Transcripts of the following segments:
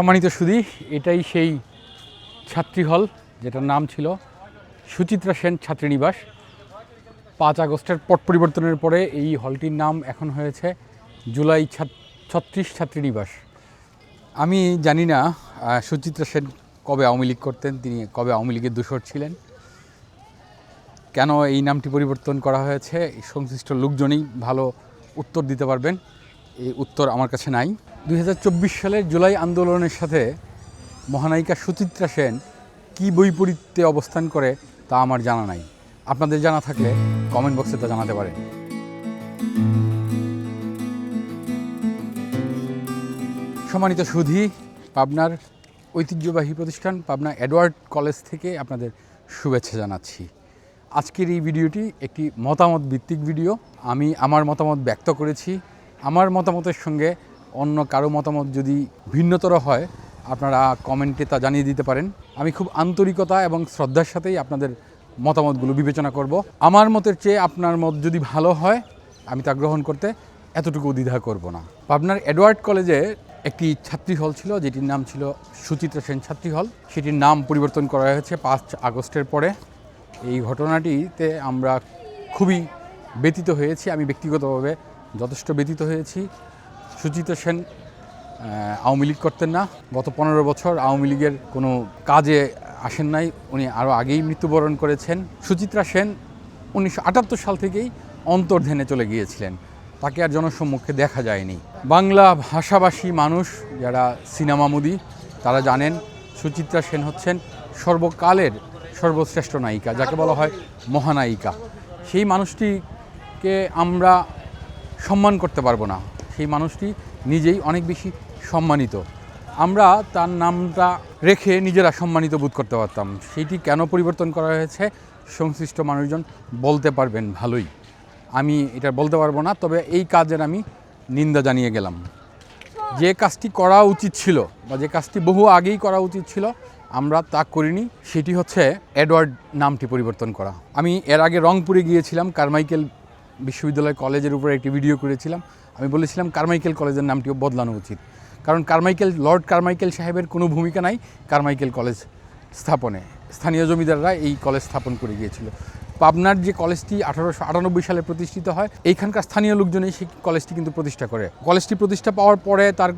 সম্মানিত সুধী, এটাই সেই ছাত্রী হল যেটার নাম ছিল সুচিত্রা সেন ছাত্রীনিবাস। 5 আগস্টের পট পরিবর্তনের পরে এই হলটির নাম এখন হয়েছে জুলাই 36 ছাত্রীনিবাস। আমি জানি না সুচিত্রা সেন কবে আওয়ামী লীগ করতেন, তিনি কবে আওয়ামী লীগের দূষর ছিলেন, কেন এই নামটি পরিবর্তন করা হয়েছে, সংশ্লিষ্ট লোকজনই ভালো উত্তর দিতে পারবেন। এই উত্তর আমার কাছে নাই। 2024 সালের জুলাই আন্দোলনের সাথে মহানায়িকা সুচিত্রা সেন কী বৈপরীত্যে অবস্থান করে তা আমার জানা নাই। আপনাদের জানা থাকলে কমেন্ট বক্সে তা জানাতে পারেন। সম্মানিত সুধী, পাবনার ঐতিহ্যবাহী প্রতিষ্ঠান পাবনা এডওয়ার্ড কলেজ থেকে আপনাদের শুভেচ্ছা জানাচ্ছি। আজকের এই ভিডিওটি একটি মতামত ভিত্তিক ভিডিও। আমি আমার মতামত ব্যক্ত করেছি। আমার মতামতের সঙ্গে অন্য কারো মতামত যদি ভিন্নতর হয় আপনারা কমেন্টে তা জানিয়ে দিতে পারেন। আমি খুব আন্তরিকতা এবং শ্রদ্ধার সাথেই আপনাদের মতামতগুলো বিবেচনা করব। আমার মতের চেয়ে আপনার মত যদি ভালো হয় আমি তা গ্রহণ করতে এতটুকু দ্বিধা করব না। পাবনার এডওয়ার্ড কলেজে একটি ছাত্রী হল ছিল যেটির নাম ছিল সুচিত্রা সেন ছাত্রী হল। সেটির নাম পরিবর্তন করা হয়েছে 5 আগস্টের পরে। এই ঘটনাটিতে আমরা খুবই ব্যথিত হয়েছি। আমি ব্যক্তিগতভাবে যথেষ্ট ব্যথিত হয়েছি। সুচিত্রা সেন আওয়ামী লীগ করতেন না। গত 15 বছর আওয়ামী লীগের কোনো কাজে আসেন নাই। উনি আরও আগেই মৃত্যুবরণ করেছেন। সুচিত্রা সেন 1978 সাল থেকেই অন্তর্ধানে চলে গিয়েছিলেন। তাকে আর জনসম্মুখে দেখা যায়নি। বাংলা ভাষাভাষী মানুষ যারা সিনেমামুদি তারা জানেন সুচিত্রা সেন হচ্ছেন সর্বকালের সর্বশ্রেষ্ঠ নায়িকা, যাকে বলা হয় মহানায়িকা। সেই মানুষটিকে আমরা সম্মান করতে পারবো না। সেই মানুষটি নিজেই অনেক বেশি সম্মানিত। আমরা তার নামটা রেখে নিজেরা সম্মানিত বোধ করতে পারতাম। সেইটি কেন পরিবর্তন করা হয়েছে সংশ্লিষ্ট মানুষজন বলতে পারবেন ভালোই। আমি এটা বলতে পারবো না, তবে এই কাজের আমি নিন্দা জানিয়ে গেলাম। যে কাজটি করা উচিত ছিল বা যে কাজটি বহু আগেই করা উচিত ছিল আমরা তা করিনি, সেটি হচ্ছে এডওয়ার্ড নামটি পরিবর্তন করা। আমি এর আগে রংপুরে গিয়েছিলাম, কারমাইকেল বিশ্ববিদ্যালয় কলেজের উপরে একটি ভিডিও করেছিলাম। আমি বলেছিলাম কারমাইকেল কলেজের নামটিও বদলানো উচিত, কারণ লর্ড কারমাইকেল সাহেবের কোনো ভূমিকা নাই কারমাইকেল কলেজ স্থাপনে। স্থানীয় জমিদাররা এই কলেজ স্থাপন করে গিয়েছিল। পাবনার যে কলেজটি 1898 সালে প্রতিষ্ঠিত হয়, এইখানকার স্থানীয় লোকজনই সেই কলেজটি কিন্তু প্রতিষ্ঠা করে। কলেজটি প্রতিষ্ঠা পাওয়ার পরে তার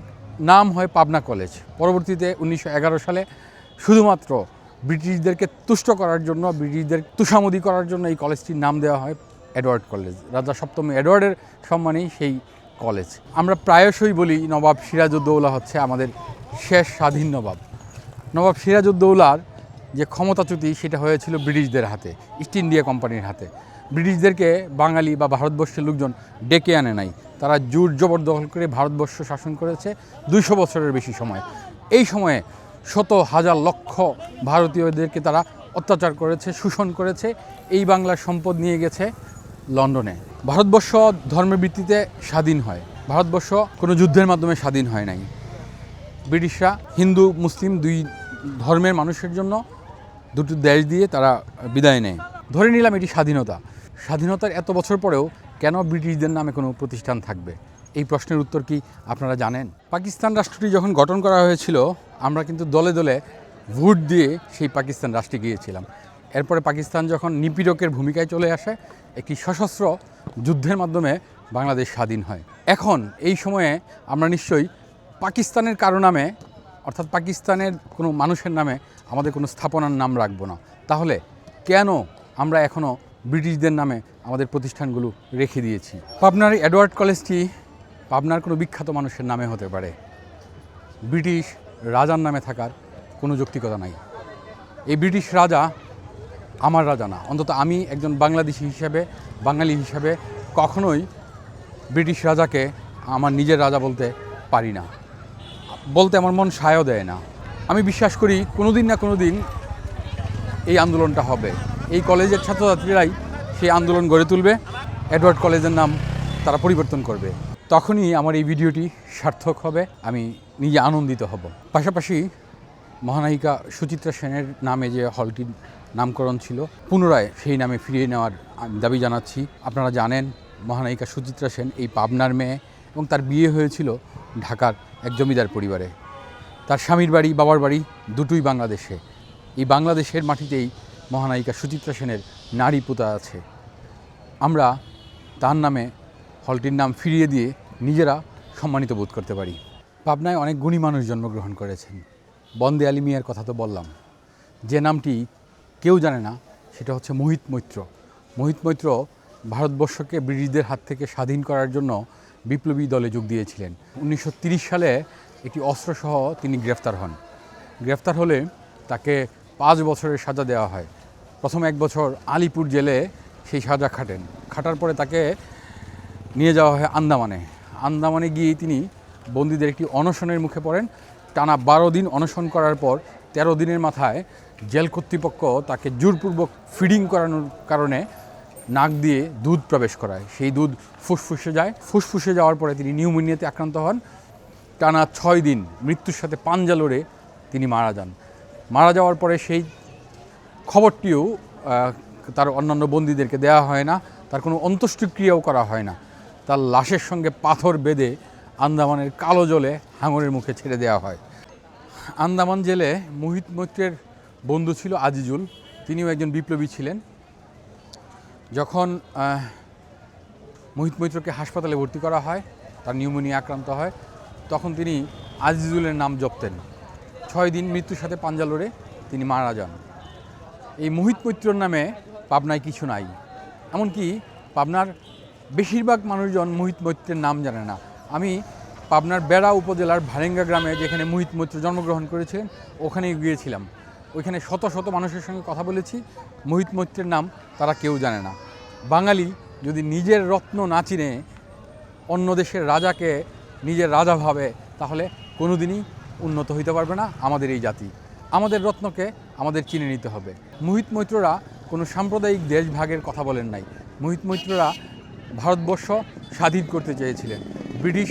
নাম হয় পাবনা কলেজ। পরবর্তীতে 1911 সালে শুধুমাত্র ব্রিটিশদেরকে তুষ্ট করার জন্য, ব্রিটিশদের তুষামদি করার জন্য এই কলেজটির নাম দেওয়া হয় এডওয়ার্ড কলেজ। রাজা সপ্তম এডওয়ার্ডের সম্মানেই সেই কলেজ। আমরা প্রায়শই বলি নবাব সিরাজউদ্দৌলা হচ্ছে আমাদের শেষ স্বাধীন নবাব। নবাব সিরাজউদ্দৌলার যে ক্ষমতাচ্যুতি সেটা হয়েছিল ব্রিটিশদের হাতে, ইস্ট ইন্ডিয়া কোম্পানির হাতে। ব্রিটিশদেরকে বাঙালি বা ভারতবর্ষের লোকজন ডেকে আনে নাই। তারা জোর জবরদখল করে ভারতবর্ষ শাসন করেছে 200 বছরের বেশি সময়। এই সময়ে শত হাজার লক্ষ ভারতীয়দেরকে তারা অত্যাচার করেছে, শোষণ করেছে। এই বাংলার সম্পদ নিয়ে গেছে লন্ডনে। ভারতবর্ষ ধর্মের ভিত্তিতে স্বাধীন হয়। ভারতবর্ষ কোনো যুদ্ধের মাধ্যমে স্বাধীন হয় নাই। ব্রিটিশরা হিন্দু মুসলিম দুই ধর্মের মানুষের জন্য দুটো দেশ দিয়ে তারা বিদায় নেয়। ধরে নিলাম এটি স্বাধীনতা। স্বাধীনতার এত বছর পরেও কেন ব্রিটিশদের নামে কোনো প্রতিষ্ঠান থাকবে? এই প্রশ্নের উত্তর কি আপনারা জানেন? পাকিস্তান রাষ্ট্রটি যখন গঠন করা হয়েছিল আমরা কিন্তু দলে দলে ভোট দিয়ে সেই পাকিস্তান রাষ্ট্রে গিয়েছিলাম। এরপরে পাকিস্তান যখন নিপীড়কের ভূমিকায় চলে আসে, একটি সশস্ত্র যুদ্ধের মাধ্যমে বাংলাদেশ স্বাধীন হয়। এখন এই সময়ে আমরা নিশ্চয়ই পাকিস্তানের কারো নামে, অর্থাৎ পাকিস্তানের কোনো মানুষের নামে আমাদের কোনো স্থাপনার নাম রাখবো না। তাহলে কেন আমরা এখনও ব্রিটিশদের নামে আমাদের প্রতিষ্ঠানগুলো রেখে দিয়েছি? পাবনার এডওয়ার্ড কলেজটি পাবনার কোনো বিখ্যাত মানুষের নামে হতে পারে, ব্রিটিশ রাজার নামে থাকার কোনো যৌক্তিকতা নাই। এই ব্রিটিশ রাজা আমার রাজা না। অন্তত আমি একজন বাংলাদেশি হিসাবে, বাঙালি হিসাবে কখনোই ব্রিটিশ রাজাকে আমার নিজের রাজা বলতে পারি না, বলতে আমার মন সায়ও দেয় না। আমি বিশ্বাস করি কোনোদিন না কোনো দিন এই আন্দোলনটা হবে। এই কলেজের ছাত্রছাত্রীরাই সেই আন্দোলন গড়ে তুলবে, এডওয়ার্ড কলেজের নাম তারা পরিবর্তন করবে। তখনই আমার এই ভিডিওটি সার্থক হবে, আমি নিজে আনন্দিত হব। পাশাপাশি মহানায়িকা সুচিত্রা সেনের নামে যে হলটির নামকরণ ছিল পুনরায় সেই নামে ফিরিয়ে নেওয়ার দাবি জানাচ্ছি। আপনারা জানেন মহানায়িকা সুচিত্রা সেন এই পাবনার মেয়ে এবং তার বিয়ে হয়েছিল ঢাকার এক জমিদার পরিবারে। তার স্বামীর বাড়ি বাবার বাড়ি দুটোই বাংলাদেশে। এই বাংলাদেশের মাটিতেই মহানায়িকা সুচিত্রা সেনের নারী পুতা আছে। আমরা তার নামে হলটির নাম ফিরিয়ে দিয়ে নিজেরা সম্মানিত বোধ করতে পারি। পাবনায় অনেক গুণী মানুষ জন্মগ্রহণ করেছেন। বন্দে আলী মিয়ার কথা তো বললাম। যে নামটি কেউ জানে না সেটা হচ্ছে মোহিত মৈত্র। মোহিত মৈত্র ভারতবর্ষকে ব্রিটিশদের হাত থেকে স্বাধীন করার জন্য বিপ্লবী দলে যোগ দিয়েছিলেন। 1930 সালে একটি অস্ত্রসহ তিনি গ্রেফতার হন। গ্রেফতার হলে তাকে 5 বছরের সাজা দেওয়া হয়। প্রথম 1 বছর আলিপুর জেলে সেই সাজা খাটার পরে তাকে নিয়ে যাওয়া হয় আন্দামানে। আন্দামানে গিয়ে তিনি বন্দীদের একটি অনশনের মুখে পড়েন। টানা 12 দিন অনশন করার পর 13 দিনের মাথায় জেল কর্তৃপক্ষ তাকে জোরপূর্বক ফিডিং করানোর কারণে নাক দিয়ে দুধ প্রবেশ করায়। সেই দুধ ফুসফুসে যায়। ফুসফুসে যাওয়ার পরে তিনি নিউমোনিয়াতে আক্রান্ত হন। টানা 6 দিন মৃত্যুর সাথে পাঞ্জা লড়ে তিনি মারা যান। মারা যাওয়ার পরে সেই খবরটিও তার অন্যান্য বন্দীদেরকে দেওয়া হয় না, তার কোনো অন্ত্যেষ্টিক্রিয়াও করা হয় না। তার লাশের সঙ্গে পাথর বেঁধে আন্দামানের কালো জলে হাঙরের মুখে ছেড়ে দেওয়া হয়। আন্দামান জেলে মোহিত মৈত্রের বন্ধু ছিল আজিজুল, তিনিও একজন বিপ্লবী ছিলেন। যখন মোহিত মৈত্রকে হাসপাতালে ভর্তি করা হয়, তার নিউমোনিয়া আক্রান্ত হয়, তখন তিনি আজিজুলের নাম জপতেন। 6 দিন মৃত্যুর সাথে পাঞ্জা লড়ে তিনি মারা যান। এই মোহিত মৈত্রর নামে পাবনায় কিছু নাই। এমনকি পাবনার বেশিরভাগ মানুষজন মোহিত মৈত্রের নাম জানে না। আমি পাবনার বেড়া উপজেলার ভারেঙ্গা গ্রামে, যেখানে মোহিত মৈত্র জন্মগ্রহণ করেছিলেন, ওখানে গিয়েছিলাম। ওইখানে শত শত মানুষের সঙ্গে কথা বলেছি। মোহিত মৈত্রের নাম তারা কেউ জানে না। বাঙালি যদি নিজের রত্ন না চিনে অন্য দেশের রাজাকে নিজের রাজা ভাবে, তাহলে কোনোদিনই উন্নত হইতে পারবে না আমাদের এই জাতি। আমাদের রত্নকে আমাদের চিনে নিতে হবে। মোহিত মৈত্ররা কোনো সাম্প্রদায়িক দেশভাগের কথা বলেন নাই। মোহিত মৈত্ররা ভারতবর্ষ স্বাধীন করতে চেয়েছিলেন। ব্রিটিশ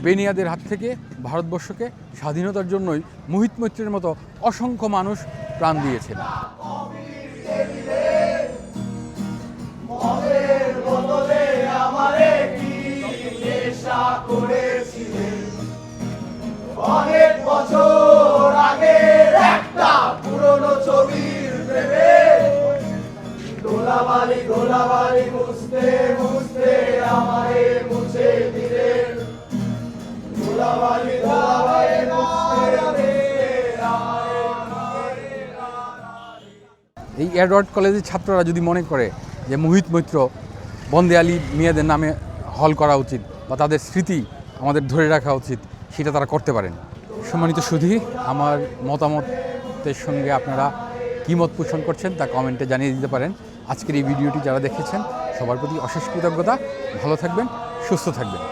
বেনিয়াদের হাত থেকে ভারতবর্ষকে স্বাধীনতার জন্যই মোহিত মৈত্রের মতো অসংখ্য মানুষ প্রাণ দিয়েছেন। অনেক বছর আগের একটা পুরনো ছবির প্রেমে ধুলাবালি ধুলাবালি মুছতে মুছতে আমারে মুছে দিলে, ধুলাবালি ধুলাবালি মুছতে এই এডওয়ার্ড কলেজের ছাত্ররা যদি মনে করে যে মোহিত মৈত্র, বন্দে আলী মিয়াদের নামে হল করা উচিত বা তাদের স্মৃতি আমাদের ধরে রাখা উচিত, সেটা তারা করতে পারেন। সম্মানিত সুধী, আমার মতামতের সঙ্গে আপনারা কী মত পোষণ করছেন তা কমেন্টে জানিয়ে দিতে পারেন। আজকের এই ভিডিওটি যারা দেখেছেন সবার প্রতি অশেষ কৃতজ্ঞতা। ভালো থাকবেন, সুস্থ থাকবেন।